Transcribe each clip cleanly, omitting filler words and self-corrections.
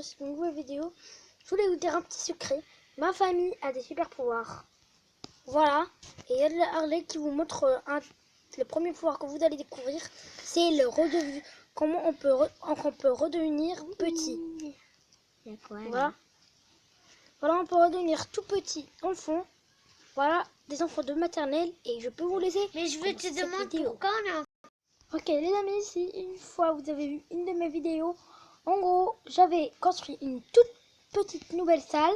sur une nouvelle vidéo. Je voulais vous dire un petit secret. Ma famille a des super pouvoirs. Voilà. Et il y a de la Harley qui vous montre le premier pouvoir que vous allez découvrir. C'est le comment on peut redevenir petit. Voilà. Voilà, on peut redevenir tout petit dans le fond. Voilà, des enfants de maternelle. Et je peux vous laisser. Mais je veux te demander pourquoi on est en... Ok les amis, si une fois vous avez vu une de mes vidéos, en gros j'avais construit une toute petite nouvelle salle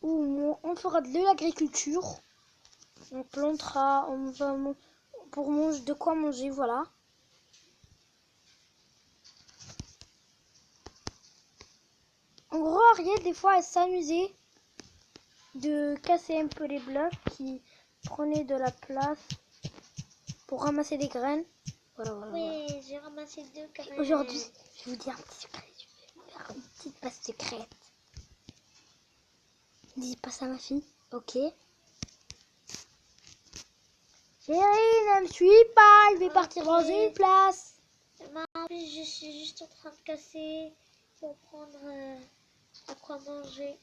où on fera de l'agriculture. On plantera, pour manger, de quoi manger, voilà. En gros Ariel des fois elle s'amusait de casser un peu les blocs qui prenaient de la place pour ramasser des graines. Voilà. Oui, j'ai ramassé 2 graines. Aujourd'hui, je vais vous dire un petit secret. Je vais faire une petite passe secrète. Dis pas ça, ma fille. Ok. Chérie, ne me suis pas. Je vais partir dans une place. En plus, je suis juste en train de casser pour prendre à quoi manger.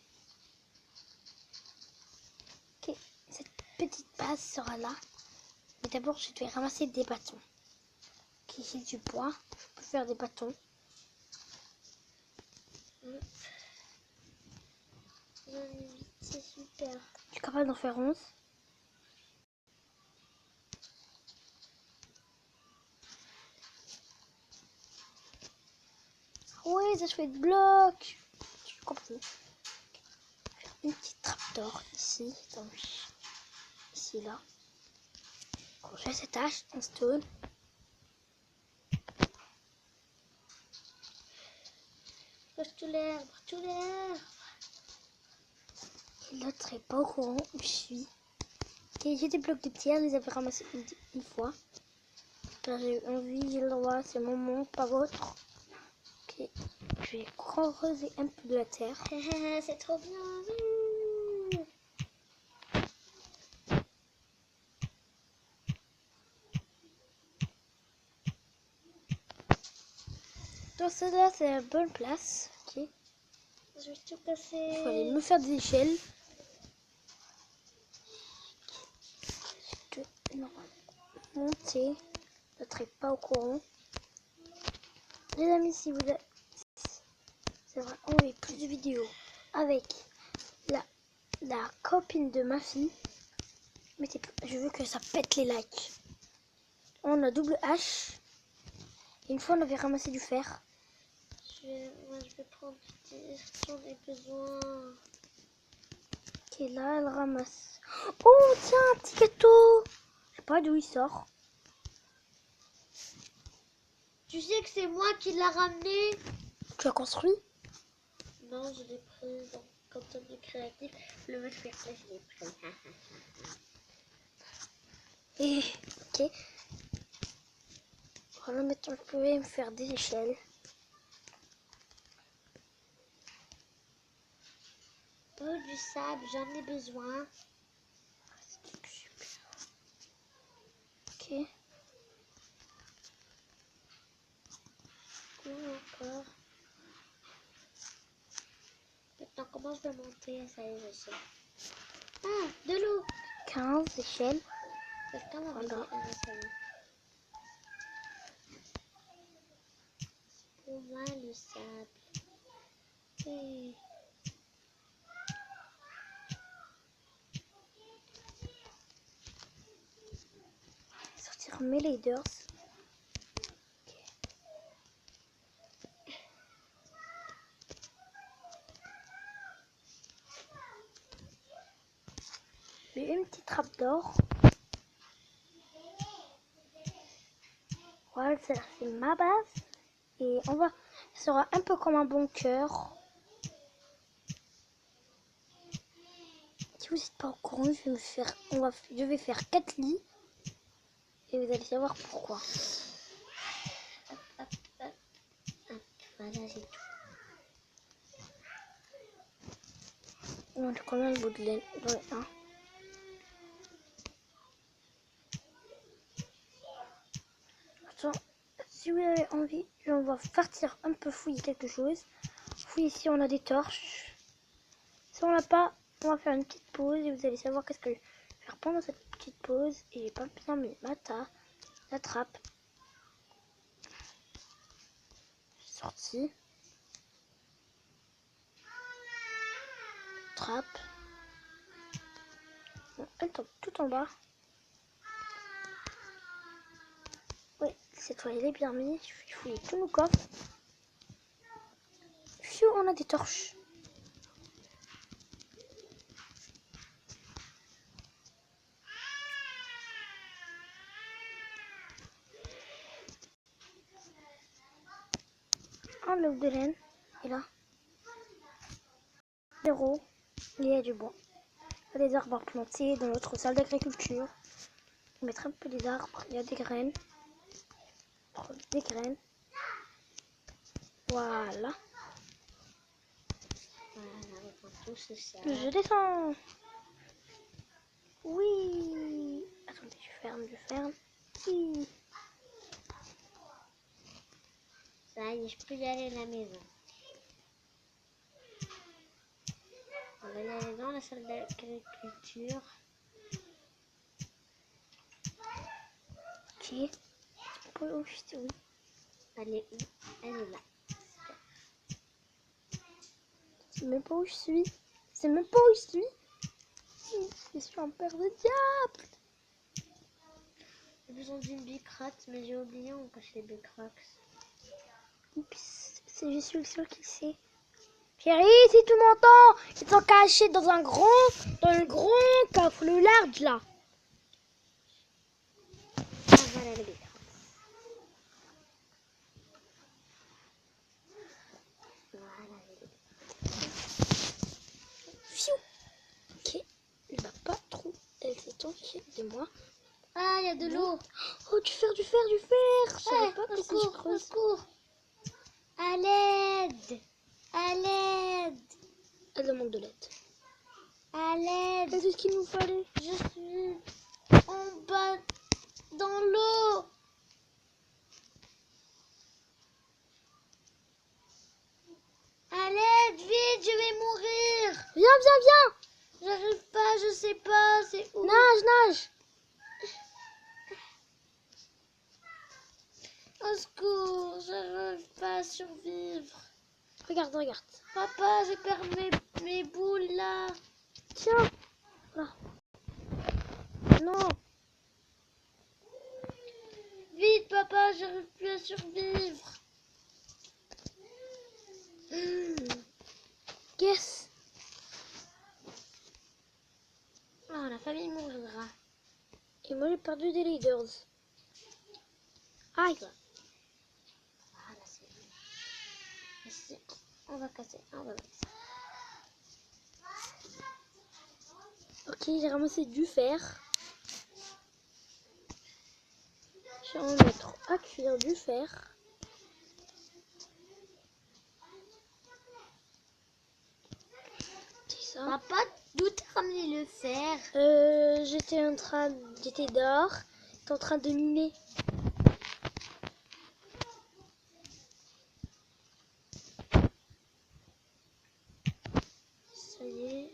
Ok. Cette petite passe sera là. Mais d'abord, je vais ramasser des bâtons. Ok, j'ai du bois. Je peux faire des bâtons. C'est super. Je suis capable d'en faire 11. Oui, ça je fais de blocs. Je comprends. Faire une petite trappe d'or ici. Ici, là. Quand je fais cette hache en stone. Brûle tout l'herbe, tout l'herbe. Et l'autre est pas au courant où je suis. Ok, j'ai des blocs de pierre, je les avais ramassés une fois. J'ai eu envie, j'ai le droit, c'est mon monde, pas votre. Ok, je vais creuser un peu de la terre. C'est trop bien. Dans celle-là, c'est la bonne place. Ok, Je vais tout casser. il faut aller me faire des échelles. Je vais monter. L'autre est pas au courant. Les amis, si vous avez... C'est vrai, on met plus de vidéos avec la copine de ma fille. Je veux que ça pète les likes. On a double H. Et une fois, on avait ramassé du fer. Moi, je vais prendre j'en ai besoin. Ok, là, elle ramasse. Oh, tiens, un petit gâteau. Je sais pas d'où il sort. Tu sais que c'est moi qui l'a ramené? Tu as construit? Non, je l'ai pris quand on est créatif. Le mec fait ça, je l'ai pris. Et, ok. Voilà, maintenant, je pouvais me faire des échelles. Du sable, j'en ai besoin. Ok. Encore. Maintenant, comment je vais monter? Ça y est, je sais. Ah, de l'eau. 15 échelles. Quelqu'un m'a Voilà. dit, ah, ça y est. Pour moi, le sable. Et... Sortir mes leaders. J'ai une petite trappe d'or. Voilà, c'est ma base. Et ça sera un peu comme un bunker. Si vous n'êtes pas au courant, je vais faire 4 lits. Et vous allez savoir pourquoi. Voilà, j'ai tout. On a combien de bouts de laine? J'en ai un. Attends, si vous avez envie, on va partir un peu fouiller quelque chose. Oui, ici on a des torches. Si on l'a pas, on va faire une petite pause et vous allez savoir qu'est-ce que je vais faire pendant cette petite pause. Et j'ai pas besoin de la trappe. Sortie. Trappe. Bon, elle tombe tout en bas. Oui, cette fois il est bien mis. Je vais fouiller tous nos coffres. Pfiou, on a des torches. Un bloc de laine. Et là. 0. Il y a du bois. Il y a des arbres plantés dans notre salle d'agriculture. On va mettre un peu des arbres. Il y a des graines. Des graines. Voilà. Voilà, on prend tout ça. Je descends. Oui. Attendez, je ferme. Oui. Ça y est, je peux y aller à la maison. On va y aller dans la salle d'agriculture. Ok. Oui. Elle est où? Elle est là. C'est même pas où je suis. Je suis en père de diable. J'ai besoin d'une bicrate, mais j'ai oublié où on cache les bicrates. Oups, je suis le seul qui sait. Chérie, si tu m'entends, ils sont cachés dans un grand coffre, le large là. Ah, voilà les bicrates. Voilà les bicrates. Fiou. Ok, il va pas trop. Elle s'est enfuie de moi. Ah, il y a de l'eau. Oh, du fer. Je savais pas que si je Au creuse. secours. À l'aide. À l'aide. Elle demande de l'aide. À l'aide. C'est ce qu'il nous fallait. Je suis en bas dans l'eau. À l'aide, vite, je vais mourir. Viens. J'arrive pas, je sais pas, c'est où. Nage. Au secours, j'arrive pas à survivre. Regarde. Papa, j'ai perdu mes boules là. Tiens. Là. Non. Vite, papa, j'arrive plus à survivre. Yes. Ah, la famille mourra. Et moi j'ai perdu des leaders. Aïe. Voilà, c'est bon. Ici, on va casser. Ok, j'ai ramassé du fer. Je vais en mettre à cuire du fer. C'est ça. Papa, d'où t'as ramené le fer? J'étais dehors. J'étais en train de miner. Ça y est.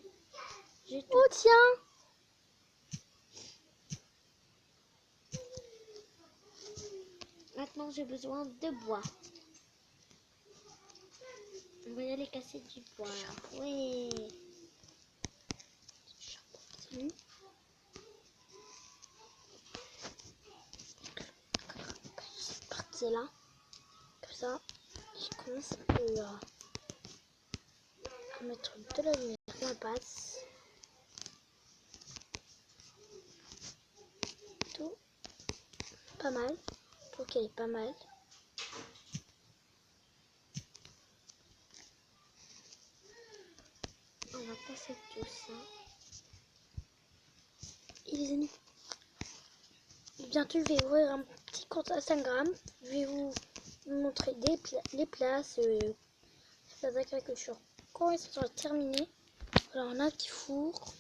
J'ai tout. Oh tiens. Maintenant, j'ai besoin de bois. On va y aller casser du bois. Oui. Cette partie-là. Comme ça. Je commence à mettre de la lumière dans la base. Tout. Pas mal. Ok, pas mal. On va casser tout ça. Et les amis, bientôt je vais ouvrir un petit compte Instagram. Je vais vous montrer les places sur la agriculture quand ils sont terminés. Voilà, on a un petit four.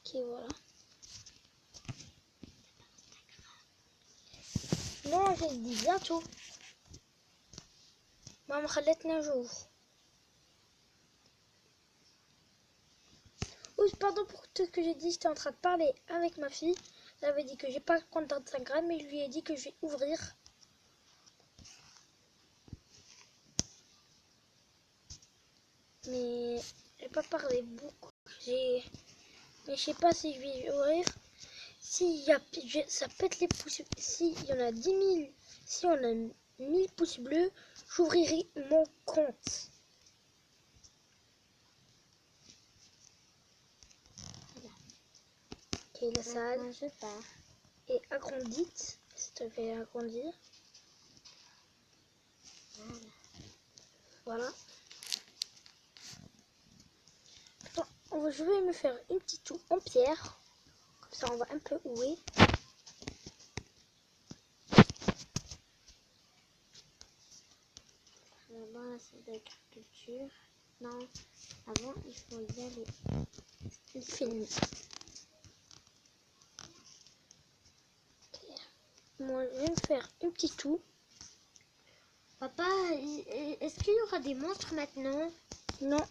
Ok, voilà. Non, j'ai dit bientôt. Maman خلتنا نشوف. Oui, pardon pour tout ce que j'ai dit. J'étais en train de parler avec ma fille. J'avais dit que j'ai pas de compte d'Instagram, mais je lui ai dit que je vais ouvrir. Mais j'ai pas parlé beaucoup. Mais je sais pas si je vais ouvrir. Ça pète les pouces. S'il y en a 10 000, si on a 1000 pouces bleus, j'ouvrirai mon compte. Ok, la salle Maintenant, je pars. est agrandite. Ça te fait agrandir. Voilà. Attends, je vais me faire une petite toux en pierre. Comme ça, on voit un peu où est. Là-bas, la salle d'agriculture. Non, avant, il faut y aller. Il filme. Moi, je vais me faire une petite toux. Papa, est-ce qu'il y aura des monstres maintenant? Non,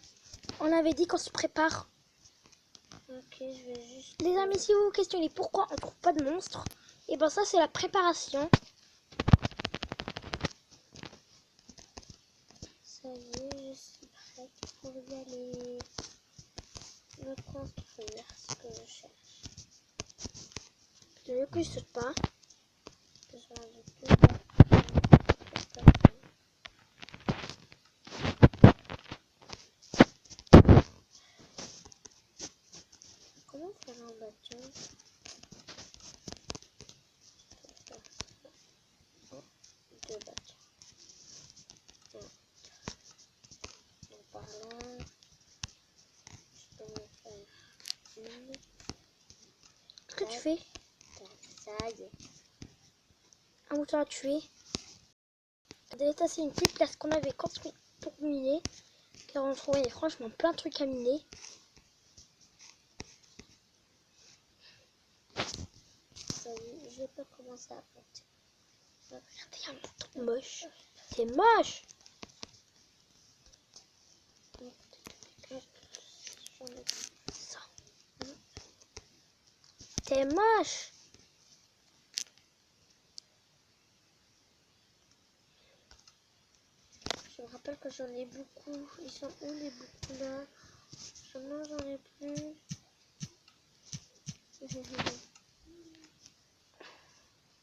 on avait dit qu'on se prépare. Ok, je vais juste... Les amis, si vous vous questionnez pourquoi on trouve pas de monstres, et ben ça c'est la préparation. Ça y est, je suis prête pour y aller. Me construire ce que je cherche. C'est mieux que je saute pas. Besoin de 2 bâtons. Comment faire un bâton? Je peux faire ça. 2 bâtons. Donc par là, je peux en faire une. Qu'est-ce que tu fais? Ça y est. Un mouton à tuer. Là, c'est une petite place qu'on avait construite pour miner. Car on trouvait franchement plein de trucs à miner. Ça y est, je peux commencer à planter. Regardez, un mouton moche. C'est moche! Ça. C'est moche! Je me rappelle que j'en ai beaucoup. Ils sont où les beaucoup là? J'en ai plus.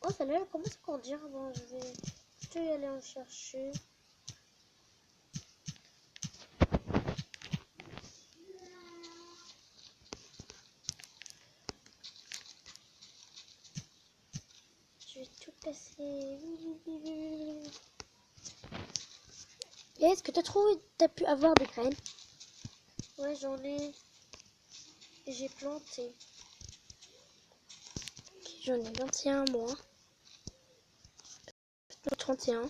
Oh, celle-là, elle commence à grandir. Bon, je vais plutôt y aller en chercher. Je vais tout casser. Et est-ce que t'as pu avoir des graines? Ouais, j'en ai. Et j'ai planté. J'en ai 21 moi. 31.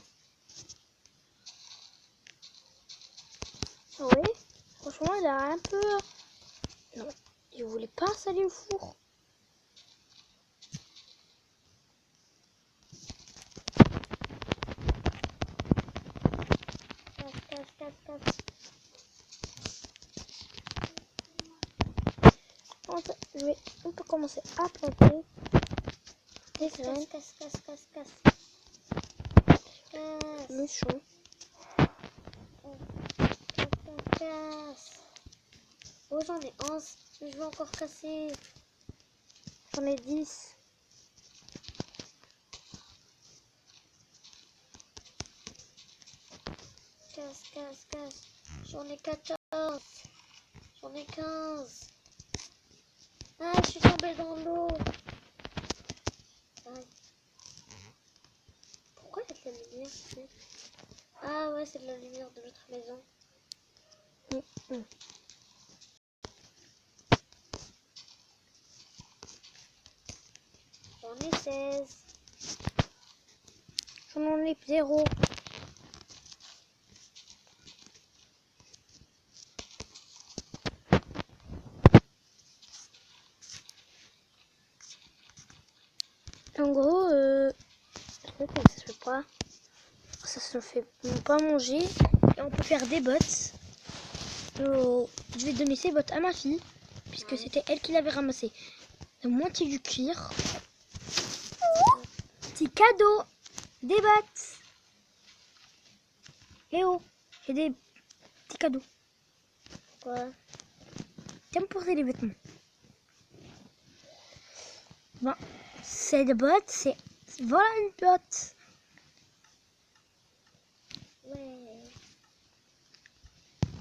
Oui, franchement, il a un peu... Non, il voulait pas installer le four. Casse. On peut commencer à planter des graines. Casse. Méchant. Casse. Oh, j'en ai 11. Je vais encore casser. J'en ai 10. Casse. J'en ai 14. J'en ai 15. Ah, je suis tombée dans l'eau. Pourquoi il y a de la lumière ici? Ah ouais, c'est de la lumière de notre maison. J'en ai 16. J'en ai 0. En gros, comment ça se fait pas? Ça se fait pas manger. Et on peut faire des bottes. Je vais donner ces bottes à ma fille. puisque c'était elle qui l'avait ramassé. La moitié du cuir. Petit cadeau. Des battes. Eh oh, j'ai des petits cadeaux. Quoi? Tiens, pour porter les vêtements. Bon, cette botte, c'est... Voilà une botte. Ouais.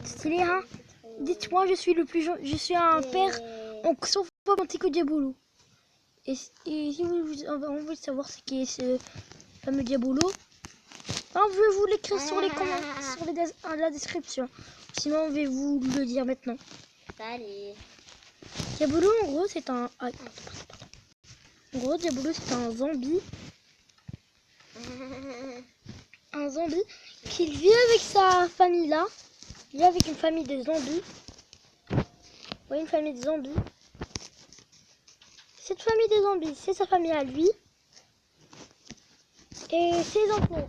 Stylé, hein? Dites-moi, je suis le plus jeune. Je suis un père en sauf pas mon petit coup de diabolo. Et si vous voulez savoir ce qu'est ce fameux diabolo, hein, je vais vous l'écrire sur les commentaires, sur la description. Sinon, je vais vous le dire maintenant. Salut. Diabolo, en gros, c'est un... Ah, pardon. En gros, Diabolo, c'est un zombie. Un zombie qui vit avec sa famille là. Il vit avec une famille de zombies. Oui, une famille de zombies. Cette famille de zombies, c'est sa famille à lui. Et ses enfants,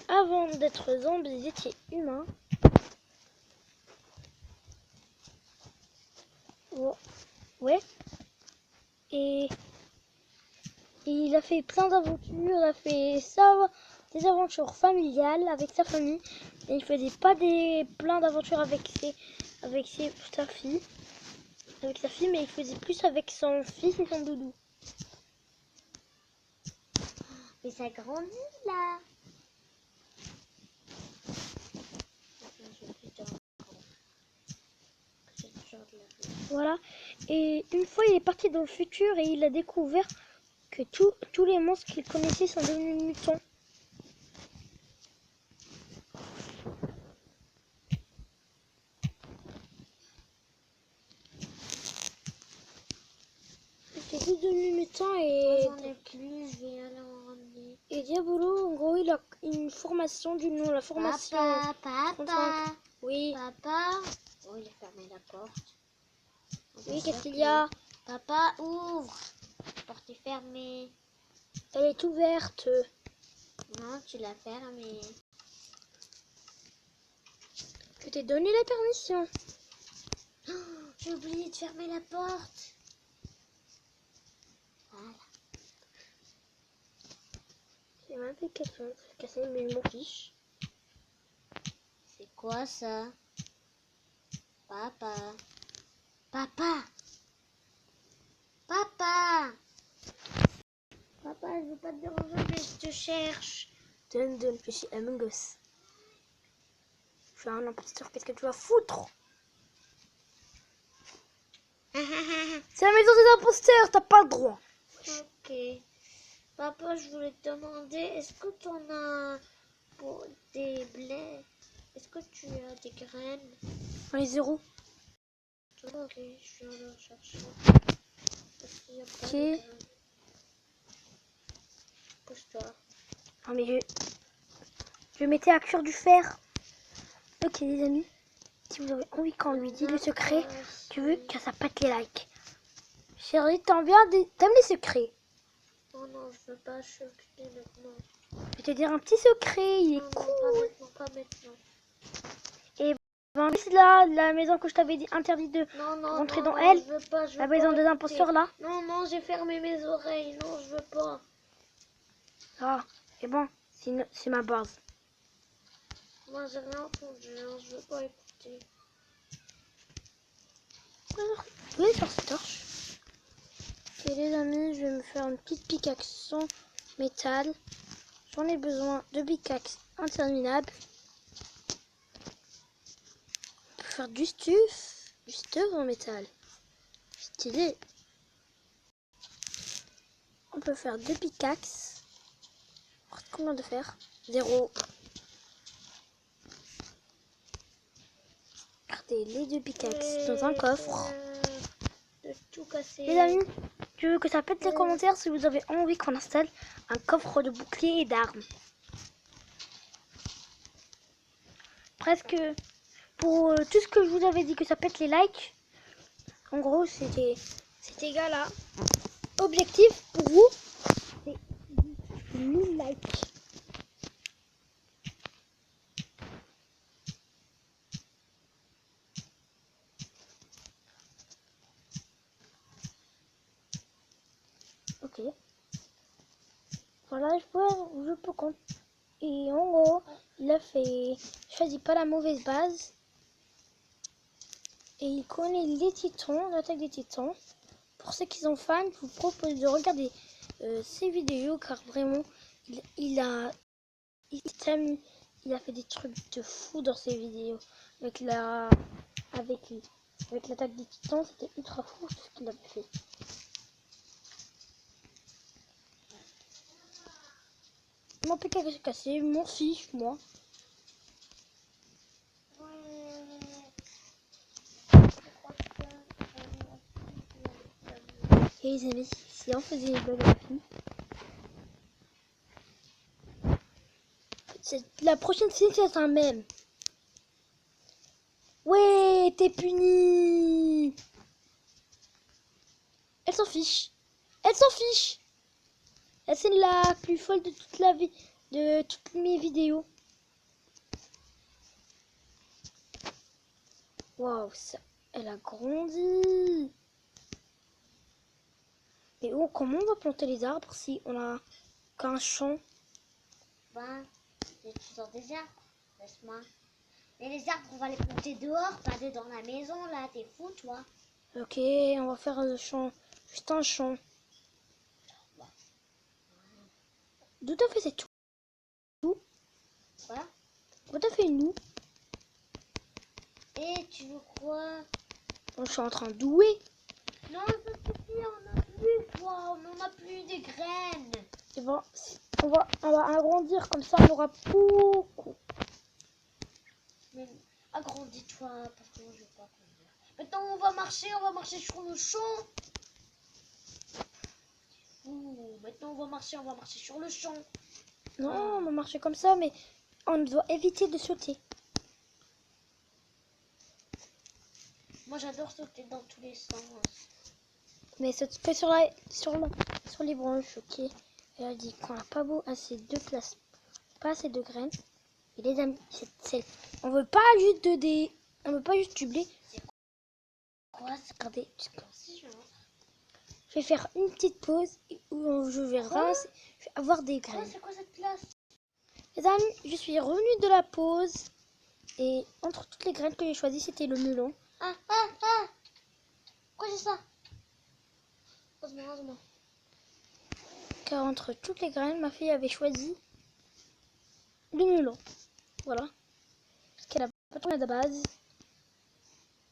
avant d'être zombies, ils étaient humains. Ouais. Et il a fait plein d'aventures. Il a fait ça, des aventures familiales avec sa famille. Et il faisait pas plein d'aventures avec sa fille. Avec sa fille, mais il faisait plus avec son fils et son doudou. Mais ça grandit là. Voilà. Et une fois, il est parti dans le futur et il a découvert que tous les monstres qu'il connaissait sont devenus mutants. Ils sont tous devenus mutants et Diabolo, en gros, il a une formation du nom, la formation. Papa. 35. Oui. Papa. Oh, il a fermé la porte. Oui, qu'est-ce qu'il y a? Papa, ouvre. La porte est fermée. Elle est ouverte. Non, tu l'as fermée. Je t'ai donné la permission. Oh, j'ai oublié de fermer la porte. Voilà. J'ai même fait quelque chose. Cassé, mais je m'en fiche. C'est quoi ça? Papa. Papa. Papa. Papa, je veux pas te déranger, mais je te cherche. Donne, je suis Among Us. Je suis un imposteur, qu'est-ce que tu vas foutre? C'est la maison des imposteurs, t'as pas le droit. Ok. Papa, je voulais te demander, est-ce que tu en as pour des blés? Est-ce que tu as des graines? Dans les zéros. Ok, je vais aller en chercher. Parce qu'il y a pas Ok. de graines. Pousse-toi. Non mais je mettais à cuire du fer. Ok les amis, si vous avez envie qu'on lui dise le secret, tu veux que ça pète les likes. Chérie, t'aimes les secrets? Oh non, je veux pas, je suis occupée maintenant. Je vais te dire un petit secret, il est Non, cool. pas maintenant. Et ben c'est là, la maison que je t'avais dit interdit de rentrer dans elle. Je veux pas, La maison des imposteurs là. Non, j'ai fermé mes oreilles. Non, je veux pas. Ah, et bon, c'est ma base. Moi, j'ai rien entendu, hein, je veux pas écouter. Oui, sur cette torche. Ok les amis, je vais me faire une petite pickaxe sans métal. J'en ai besoin de pickaxe interminable. On peut faire du stuff en métal. Stylé. On peut faire 2 pickaxes. Combien de fer? 0. Gardez les 2 pickaxes dans un coffre. De tout casser. Les amis, je veux que ça pète les commentaires si vous avez envie qu'on installe un coffre de boucliers et d'armes. Presque pour tout ce que je vous avais dit que ça pète les likes. En gros, c'était égal à objectif pour vous, c'est 1000 likes. Voilà, je peux compter. Et en gros, il a fait... Choisis pas la mauvaise base. Et il connaît les titans, l'attaque des titans. Pour ceux qui sont fans, je vous propose de regarder ces vidéos car vraiment, il a fait des trucs de fou dans ses vidéos. Avec l'attaque des titans, c'était ultra fou ce qu'il avait fait. Mon PK s'est cassé, mon fiche, moi. Et les amis, si on faisait les blagues à la fin. La prochaine scène, c'est un mème. Ouais, t'es puni. Elle s'en fiche. Elle s'en fiche. La scène la plus folle de toute la vie, de toutes mes vidéos. Waouh, elle a grandi. Et oh, comment on va planter les arbres si on a qu'un champ? Ben, tu sors des arbres, laisse-moi. Mais les arbres, on va les planter dehors, pas dans la maison, là. T'es fou, toi? Ok, on va faire le champ. Juste un champ. D'où t'as fait cette tout? Voilà. D'où t'as fait une nous? Et tu veux quoi? Je suis en train de douer. Non, ça suffit, on a plus, toi. On a plus des graines. Et bon, on va agrandir comme ça, on aura beaucoup. Mais agrandis-toi, parce que moi, je veux pas grandir. Maintenant, on va marcher sur le champ. Ouh, maintenant, on va marcher sur le champ. Non, on va marcher comme ça, mais on doit éviter de sauter. Moi, j'adore sauter dans tous les sens. Mais saute que sur les branches, ok. Elle a dit qu'on n'a pas assez de place, pas assez de graines. Et les amis, on veut pas juste on veut pas juste du blé. Quoi, ça? Regardez, je vais faire une petite pause où je vais rincer, je vais avoir des graines. C'est quoi cette classe? Les amis, je suis revenue de la pause et entre toutes les graines que j'ai choisies, c'était le melon. Ah! Quoi c'est ça? Heureusement. Car entre toutes les graines, ma fille avait choisi le melon. Voilà. Parce qu'elle a pas trouvé de base.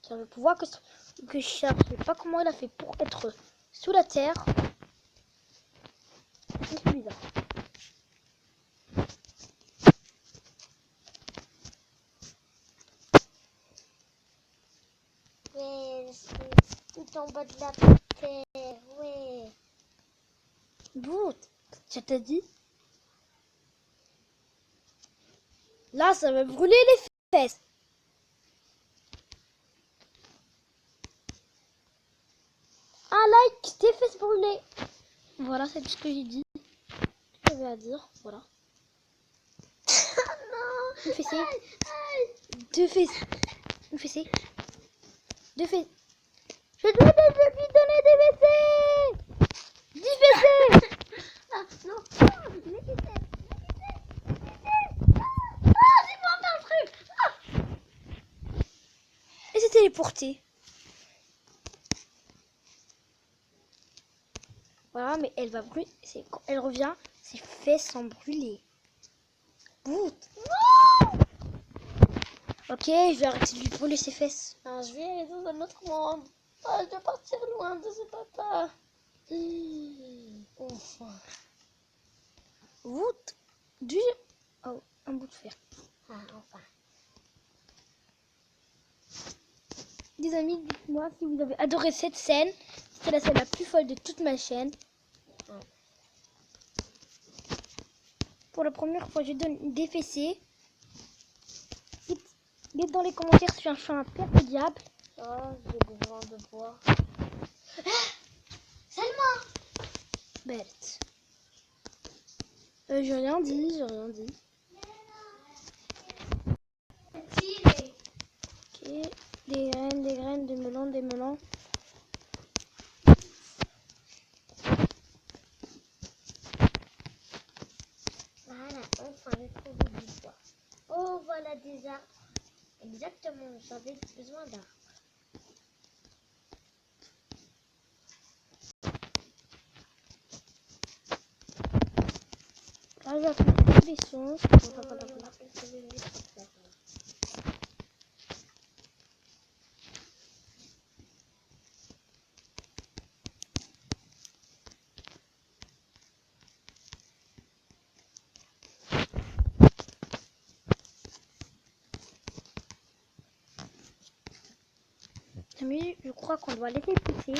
Car le pouvoir que je sais pas comment elle a fait pour être sous la terre. C'est bizarre. Ouais, c'est tout en bas de la terre, ouais. Bon, je t'ai dit. Là, ça va brûler les fesses. Un like, tes fesses brûlées. Voilà, c'est tout ce que j'ai dit. Ce que j'avais à dire, voilà. Non. Une fessée. Deux fesses. Une fessée. Deux fesses. Je dois lui donner des fessées. 10 fessées. Ah, non. Les fessées. Ah, c'est moi un truc. Et c'est téléporté. Voilà, mais elle va brûler. Quand elle revient, ses fesses sont brûlées. Bout. Non. Ok, je vais arrêter de lui brûler ses fesses. Non, je vais aller dans un autre monde. Ah, je dois partir loin de ce papa. Enfin. Bout. Oh, un bout de fer. Ah, enfin. Les amis, dites-moi si vous avez adoré cette scène. C'était la scène la plus folle de toute ma chaîne. Pour la première fois, je donne des fessées. Dites dans les commentaires si je suis un père de diable. Oh, j'ai besoin de boire. Selma! Bête. J'ai rien dit, Ok, des graines, des melons. arbre. Exactement, j'avais besoin d'arbres. Là, j'ai appris tous les sons. Mais je crois qu'on doit laisser pousser.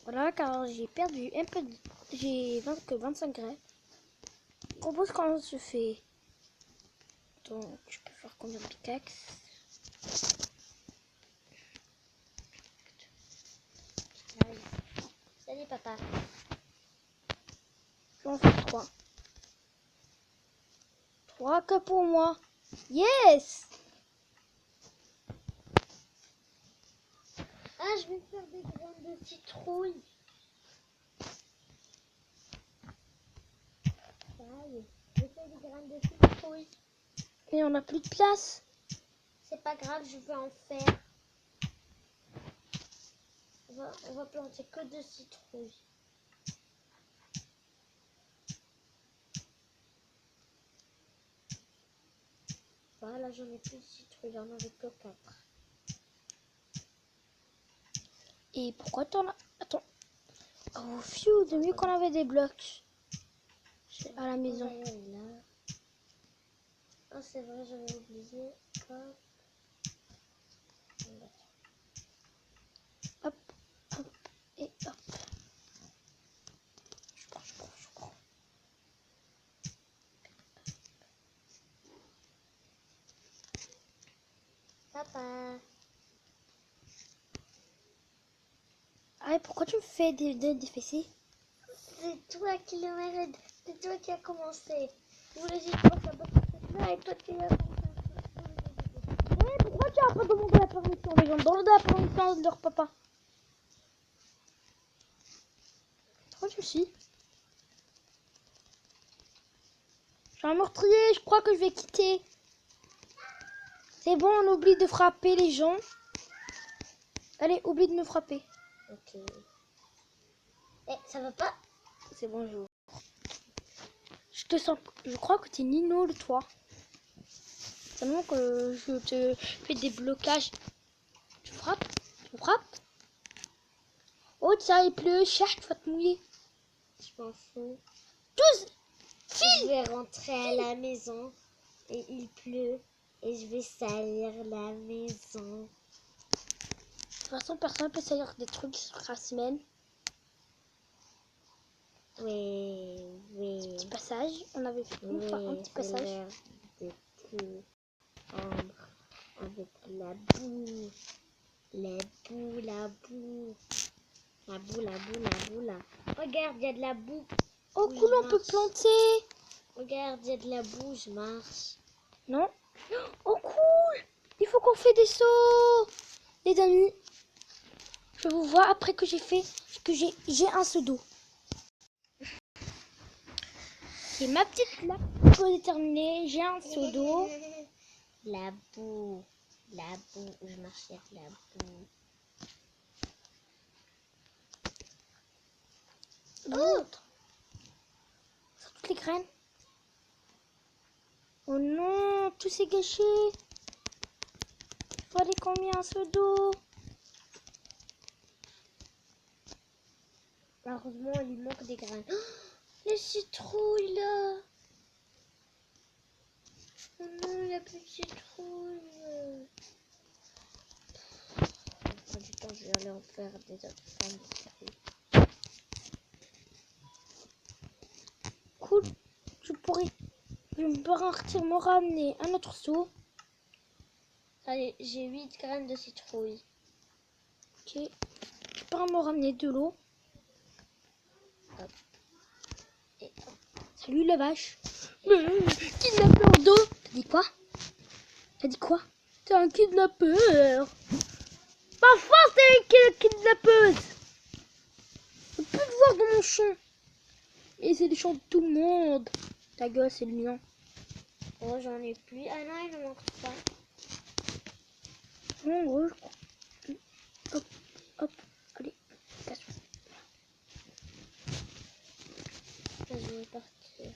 Voilà, car j'ai perdu un peu de... J'ai que 25 graines. Je propose qu'on se fait... Donc, je peux faire combien de pickaxes? Salut papa. J'en fais 3. 3 que pour moi. Yes! Ah, je vais faire des graines de citrouille. Je vais faire des graines de citrouille. Et on n'a plus de place. C'est pas grave, je vais en faire. On va planter que de citrouilles. Voilà, j'en ai plus de citrouilles, j'en avais que 4. Et pourquoi t'en as... Attends. Oh, fiu, de mieux qu'on avait des blocs. À la maison. Ah, c'est vrai, j'avais oublié. Hop. Hop, hop, et hop. Je prends. Papa. Ah, et pourquoi tu me fais des fessiers? C'est toi qui le mérite. C'est toi qui as commencé. Je voulais juste pas saboter ça et toi tu as commencé. Ouais, pourquoi tu as pas demandé la permission? Les gens demandent la permission de leur papa. Trop de soucis. J'ai un meurtrier, je crois que je vais quitter. C'est bon, on oublie de frapper les gens. Allez, oublie de me frapper. Ok. Eh, ça va pas? C'est bon, je te sens. Je crois que t'es Nino, le toit. Seulement que je te fais des blocages. Tu frappes? Tu frappes? Oh, tiens, il pleut. Cherche, tu vas te mouiller. Je m'en fous. 12! Je vais rentrer à la maison et il pleut et je vais salir la maison. De toute façon, personne peut salir des trucs sur la semaine. Oui. Petit passage, on avait fait une fois un petit passage. L'air d'été ambre avec la boue. La boue. La boue là. Regarde, il y a de la boue. Oh, Oui, cool, je on peut marche. planter. Regarde, il y a de la boue, je marche. Non. Oh, cool. Il faut qu'on fait des sauts. Les amis, je vous vois après que j'ai fait, que j'ai un seau d'eau. C'est ma petite lappe est terminée. J'ai un seau d'eau. La boue, où je marche, il y a de la boue. L'autre. Sur toutes les graines. Oh non, tout s'est gâché. Il fallait qu'on mette un seau d'eau. Malheureusement, il lui manque des graines. Oh, les citrouilles là. Oh non, il n'y a plus de citrouilles. Pas du temps, je vais aller en faire des autres formes de citrouilles. Cool. Je peux me ramener un autre seau. Allez, j'ai 8 graines de citrouille. Ok. Je peux me ramener de l'eau. Hop. Et hop. Salut la vache. Kidnappeur d'eau. T'as dit quoi? T'es un kidnappeur. Parfois t'es une kidnappeuse. Je peux plus te voir dans mon champ. Et c'est le champ de tout le monde. Ta gueule, c'est le mien. Oh, j'en ai plus. Ah non, il ne manque pas. En gros, je crois. Hop, hop, allez, casse. Je vais partir.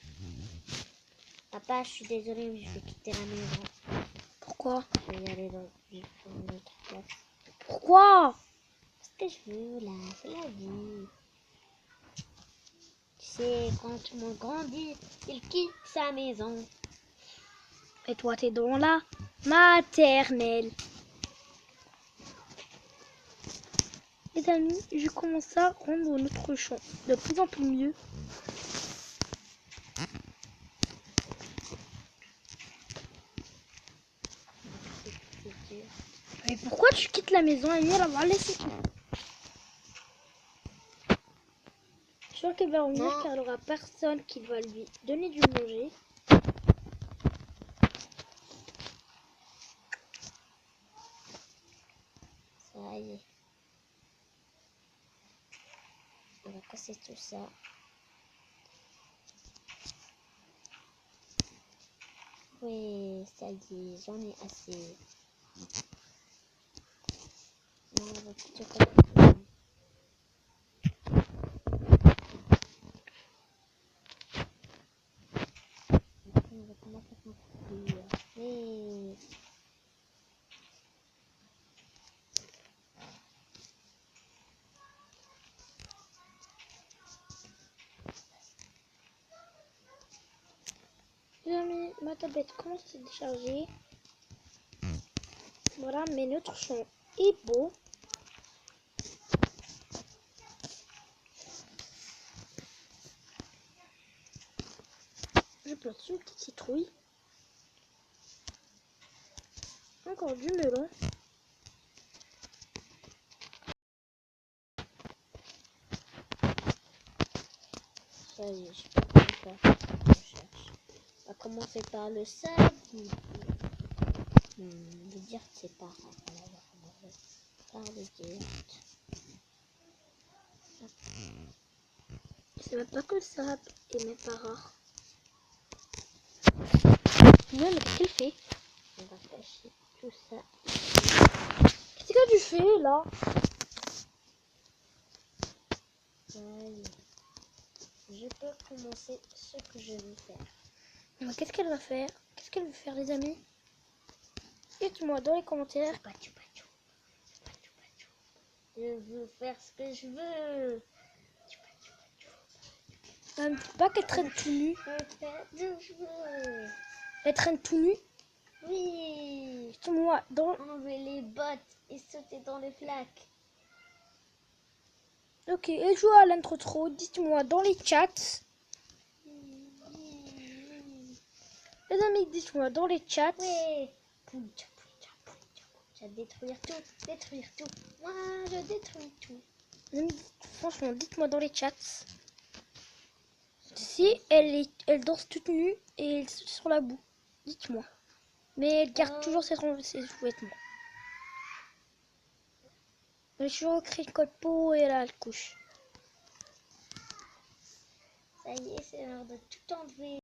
Papa, je suis désolée, mais je vais quitter la maison. Pourquoi? Je vais y aller dans une autre place. Pourquoi? Ce que je veux là, c'est la vie. Tu sais, quand tout le monde grandit, il quitte sa maison. Et toi, t'es dans la maternelle. Les amis, je commence à rendre notre champ de plus en plus mieux. C'est dur. Mais pourquoi tu quittes la maison, Amy? Elle va laisser tout. Je suis sûre qu'elle va revenir Non. car elle aura personne qui va lui donner du manger. Ça y est. On va casser tout ça. Oui, ça y est, j'en ai assez. Non, on va plutôt casser. On va commencer à construire. Oui. Les amis, ma tablette commence à se décharger. Voilà, mais notre champ est beau. Je plante une petite citrouille. Encore du melon. Ça y est, je peux pas faire ce qu'on cherche. On va commencer par le sable. Le dirt, c'est pas rare. On va commencer par le dirt. C'est même pas que le sable est même pas rare. Mais qu'est-ce qu'elle fait? On va cacher tout ça. Qu'est-ce que tu fais là? Ça y est. Je peux commencer ce que je veux faire. Mais qu'est-ce qu'elle va faire? Qu'est-ce qu'elle veut faire, les amis? Dites-moi dans les commentaires. Je veux faire ce que je veux. Pas qu'elle traîne tout nu. Je veux faire ce que je veux. Elle traîne tout nu. Oui. Dites-moi dans... Enlever les bottes et sauter dans les flaques. Ok, et joue à l'intro trop. Dites-moi dans les chats. Les amis, dites-moi dans les chats. Oui. Je vais détruire tout. Détruire tout. Moi, je détruis tout. Les amis, franchement, dites-moi dans les chats. Si elle danse toute nue et elle saute sur la boue. Dites-moi. Mais elle garde toujours ses vêtements. Elle est toujours écrit code peau et là elle couche. Ça y est, c'est l'heure de tout enlever.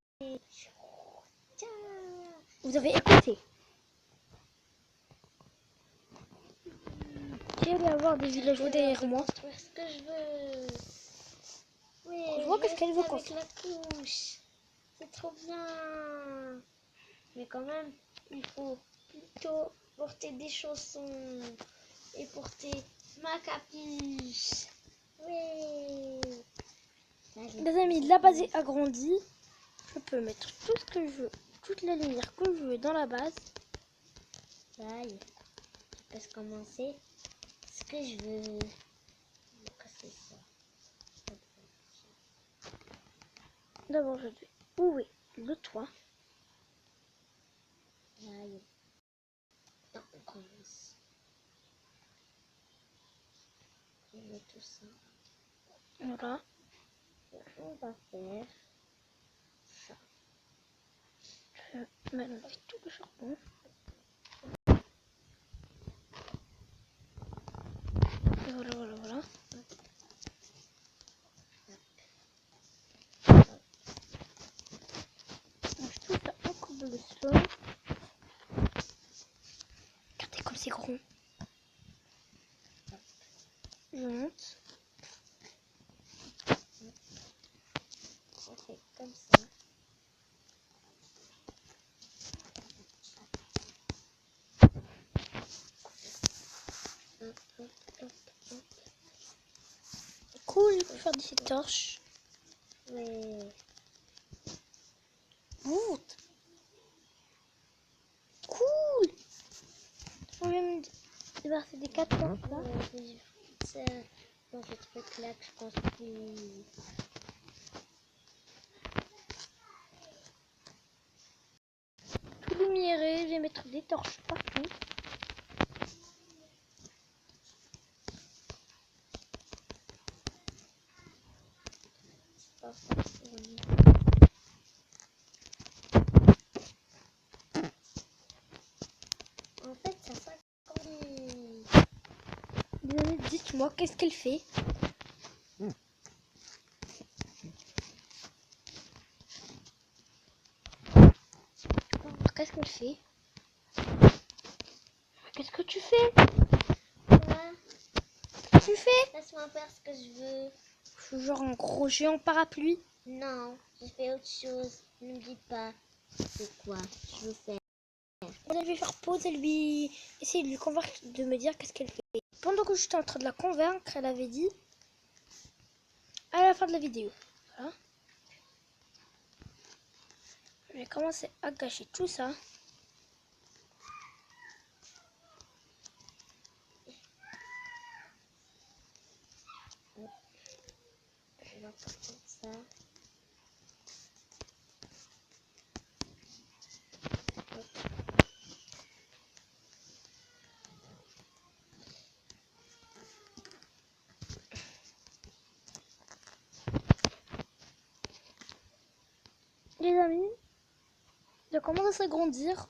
Tiens. Vous avez écouté. Il va y avoir des villageois derrière moi. Construire ce que je veux. Oui, Je vois qu'est-ce qu'elle veut avec construire. la couche. C'est trop bien. Mais quand même, il faut plutôt porter des chaussons et porter ma capuche. Oui. Les amis, la base est agrandie. Je peux mettre tout ce que je veux, toutes les lumières que je veux dans la base. Ça y est. Je peux commencer ce que je veux. C'est ça. D'abord, je vais ouer le toit. Ça y est. Non, on commence. Je mets tout ça. Voilà. On va faire ça. Je vais enlever tout le charbon. Voilà, voilà, voilà. Je trouve ça en cobblestone. cool, je peux faire des torches. Ouais. Ouh, cool. On va me débarrasser des 4 là. Ça, dans ce truc là que je pense plus. Tout lumiéré, je vais mettre des torches partout. En fait, ça s'agrandit. Dites-moi, qu'est-ce qu'elle fait? Qu'est-ce qu'elle fait? Qu'est-ce que tu fais? Quoi? Tu fais? Laisse-moi faire ce que je veux. Je suis genre un gros géant parapluie. Non, je fais autre chose. Ne me dis pas c'est quoi je veux faire. Je vais faire pause et lui essayer de lui convaincre de me dire qu'est-ce qu'elle fait. Pendant que j'étais en train de la convaincre, elle avait dit à la fin de la vidéo. Voilà. Je vais commencer à gâcher tout ça. On va faire ça. Les amis, je commence à s'agrandir.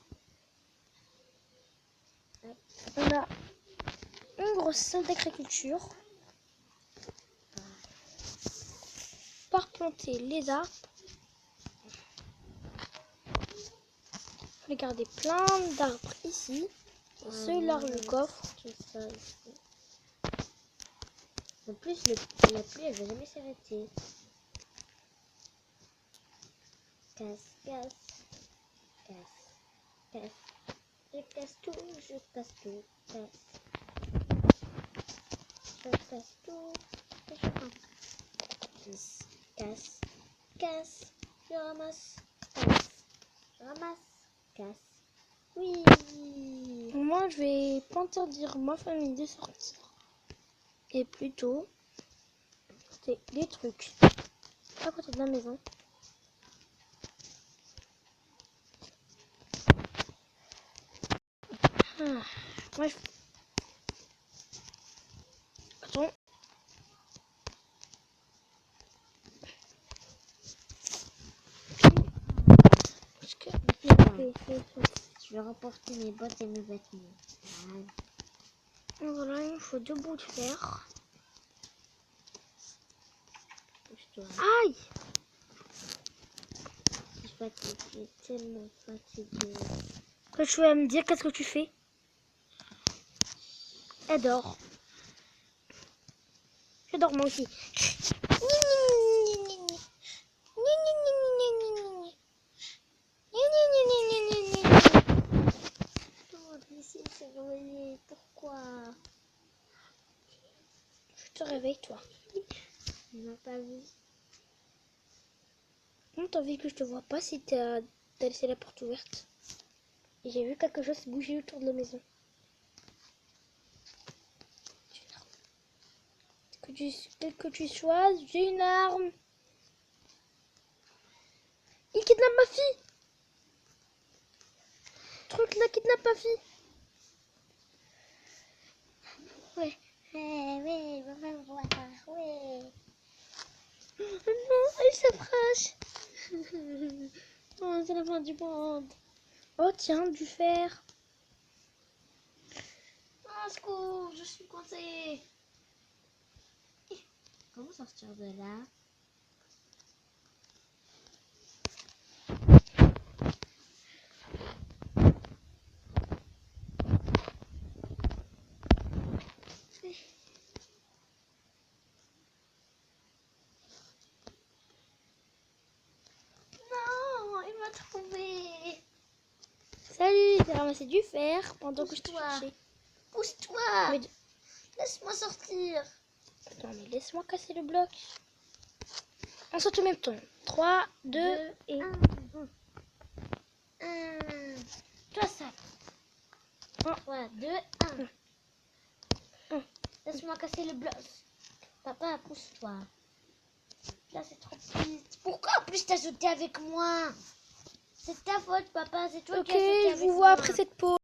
On a une grosse salle d'agriculture. Par planter les arbres. Je vais garder plein d'arbres ici. Et ceux-là, le coffre. Tout ça ici. En plus, la pluie, elle va jamais s'arrêter. Casse, casse, casse, casse. Je casse tout, je casse tout, casse. Je casse tout, et je ramasse. Casse, casse, je ramasse, casse. Je ramasse, casse. Oui. Moi, je vais pas interdire ma famille de sortir. Et plutôt, c'est des trucs à côté de la maison. Moi, attends. Parce que... Je vais remporter mes bottes et mes vêtements. Voilà, il me faut 2 bouts de fer. Pousse-toi. Aïe! Je suis fatiguée, tellement fatiguée. Quand tu vas me dire qu'est-ce que tu fais? Elle dort. Je dors moi aussi. Oh, ici, c'est réveillé. Pourquoi? Je te réveille, toi. Tu m'as pas vu. Non, t'as vu que je te vois pas si t'as laissé la porte ouverte. Et j'ai vu quelque chose bouger autour de la maison. Que tu sois, j'ai une arme. Il kidnappe ma fille. Truc là kidnappe ma fille. Ouais, ouais, va me voir. Ouais. Non, elle s'approche. Oh, c'est la fin du monde. Oh tiens, du fer. Oh, secours, je suis coincée. Comment sortir de là? Non, il m'a trouvé. Salut, j'ai ramassé du fer pendant que je te Pousse-toi. cherchais. Pousse-toi. Mais Laisse-moi sortir. Non, mais laisse-moi casser le bloc. On saute au même temps. 3, 2 et... 1. Toi, ça. Voilà, 2, 1. Laisse-moi casser le bloc. Papa, pousse-toi. Là, c'est trop petit. Pourquoi en plus t'as sauté avec moi? C'est ta faute, papa. C'est toi Ok, qui as sauté je avec vous moi. vois après cette pause.